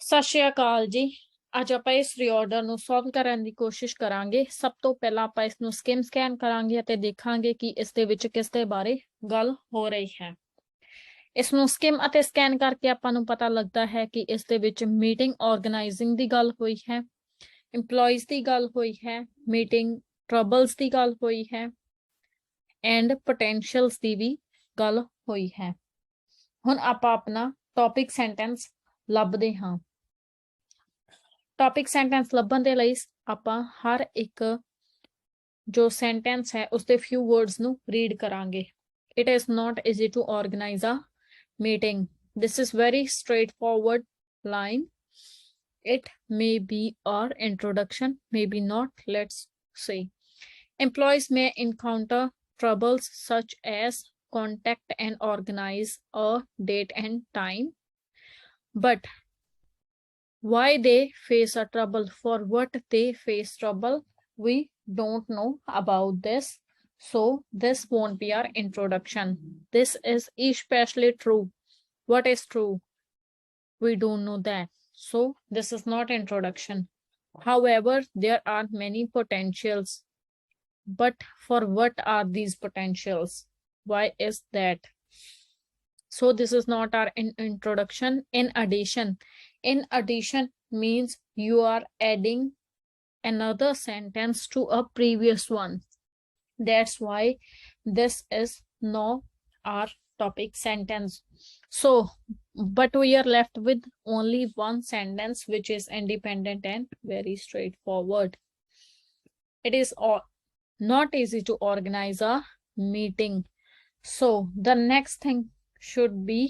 ਸਤਿ ਸ਼੍ਰੀ ਅਕਾਲ ਜੀ। ਅੱਜ ਆਪਾਂ ਇਸ ਰੀਆਰਡਰ ਨੂੰ ਸੋਲਵ ਕਰਨ ਦੀ ਕੋਸ਼ਿਸ਼ ਕਰਾਂਗੇ। ਸਭ ਤੋਂ ਪਹਿਲਾਂ ਆਪਾਂ ਇਸ ਨੂੰ ਸਕੈਨ ਕਰਾਂਗੇ ਅਤੇ ਦੇਖਾਂਗੇ ਕਿ ਇਸ ਦੇ ਵਿੱਚ ਕਿਸ ਦੇ ਬਾਰੇ ਗੱਲ ਹੋ ਰਹੀ ਹੈ। ਇਸ ਨੂੰ ਅਤੇ ਸਕੈਨ ਕਰਕੇ ਆਪਾਂ ਨੂੰ ਪਤਾ ਲੱਗਦਾ ਹੈ ਕਿ ਇਸ ਦੇ ਵਿੱਚ ਮੀਟਿੰਗ ਆਰਗੇਨਾਈਜ਼ਿੰਗ ਦੀ ਗੱਲ ਹੋਈ ਹੈ, EMPLOYEES ਦੀ ਗੱਲ ਹੋਈ ਹੈ, ਮੀਟਿੰਗ ਟਰਬਲਸ ਦੀ ਗੱਲ ਹੋਈ ਹੈ ਐਂਡ ਪੋਟੈਂਸ਼ੀਅਲਸ ਦੀ ਵੀ ਗੱਲ ਹੋਈ ਹੈ। ਹੁਣ ਆਪਾਂ ਆਪਣਾ ਟੌਪਿਕ ਸੈਂਟੈਂਸ ਲੱਭਦੇ ਹਾਂ। ਟੌਪਿਕ ਸੈਂਟੈਂਸ ਲੱਭਣ ਦੇ ਲਈ ਆਪਾਂ ਹਰ ਇੱਕ ਜੋ ਸੈਂਟੈਂਸ ਹੈ ਉਸਦੇ few words ਨੂੰ ਰੀਡ ਕਰਾਂਗੇ। It is not easy to organize a meeting. This is very straightforward line. It may be our introduction, maybe not. Let's see. Employees may encounter troubles such as contact and organize a date and time. But why they face a trouble, for what they face trouble, we don't know about this. So this won't be our introduction. This is especially true. What is true? We don't know that. So this is not introduction. However, there are many potentials. But for what are these potentials? Why is that? So this is not our introduction. In addition means you are adding another sentence to a previous one. That's why this is not our topic sentence. So but we are left with only one sentence which is independent and very straightforward. It is not easy to organize a meeting. So the next thing should be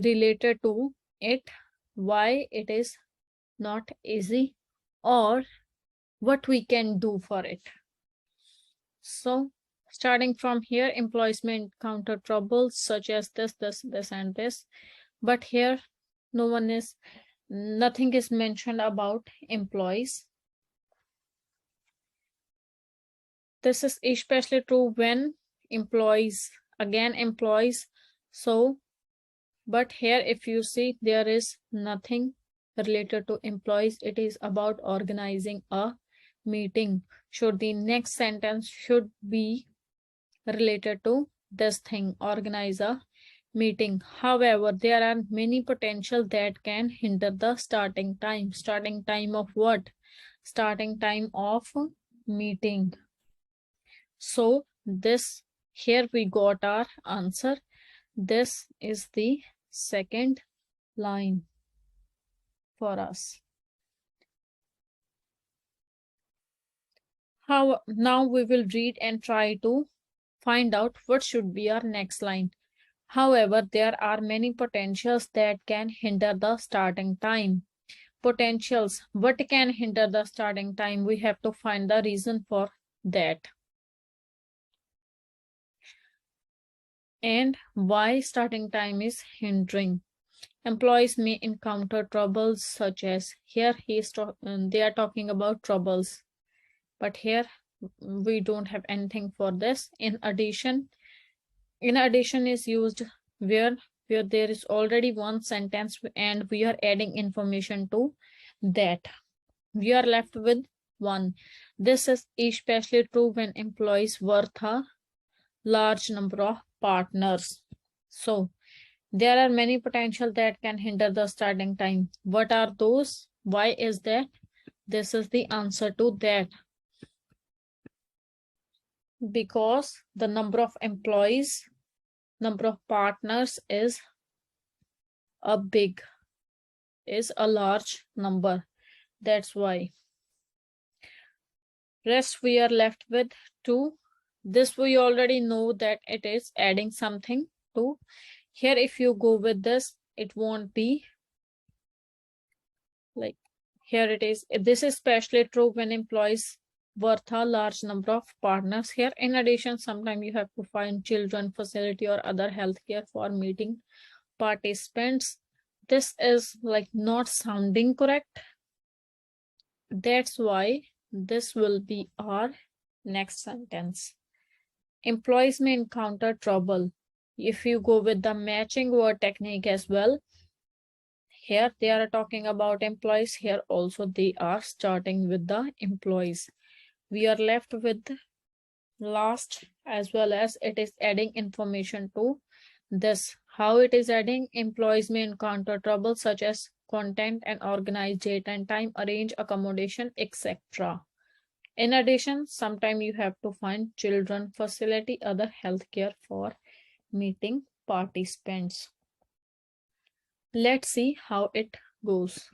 related to it, why it is not easy or what we can do for it. So starting from here, employees may encounter troubles such as this and this, but here nothing is mentioned about employees. This is especially true when employees, again employees. So but here if you see, there is nothing related to employees. It is about organizing a meeting. So the next sentence should be related to this thing, organize a meeting. However, there are many potential that can hinder the starting time. Starting time of what? Starting time of meeting. So this, here we got our answer. This is the second line for us. Now we will read and try to find out what should be our next line. However, there are many potentials that can hinder the starting time. Potentials, what can hinder the starting time? We have to find the reason for that. And why starting time is hindering. Employees may encounter troubles such as, here they are talking about troubles, but here we don't have anything for this. In addition is used where there is already one sentence and we are adding information to that. We are left with one. This is especially true when employees worth a large number of partners. So there are many potential that can hinder the starting time. What are those? Why is that? This is the answer to that. Because the number of employees, number of partners is a large number. That's why. Rest we are left with 2. This we already know that it is adding something to. Here if you go with this, it won't be like, here it is. This is especially true when employees worth a large number of partners. Here in addition, sometimes you have to find children, facility or other healthcare for meeting participants. This is like not sounding correct. That's why this will be our next sentence. Employees may encounter trouble. If you go with the matching word technique as well, Here they are talking about employees. Here also they are starting with the employees. We are left with last, as well as it is adding information to this. How it is adding? Employees may encounter trouble such as content and organize date and time, arrange accommodation, etc. In addition, sometimes you have to find children facility other healthcare for meeting participants. Let's see how it goes.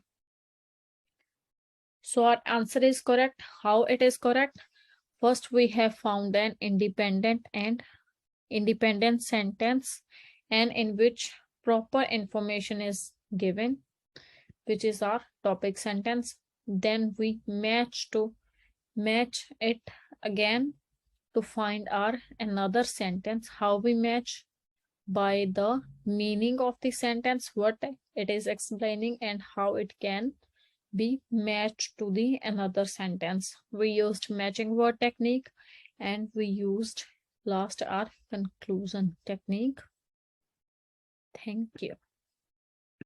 So our answer is correct. How it is correct? First, we have found an independent sentence, and in which proper information is given, which is our topic sentence. Then we match it again to find our another sentence. How we match? By the meaning of the sentence, what it is explaining and how it can be matched to the another sentence. We used matching word technique, and we used last our conclusion technique. Thank you.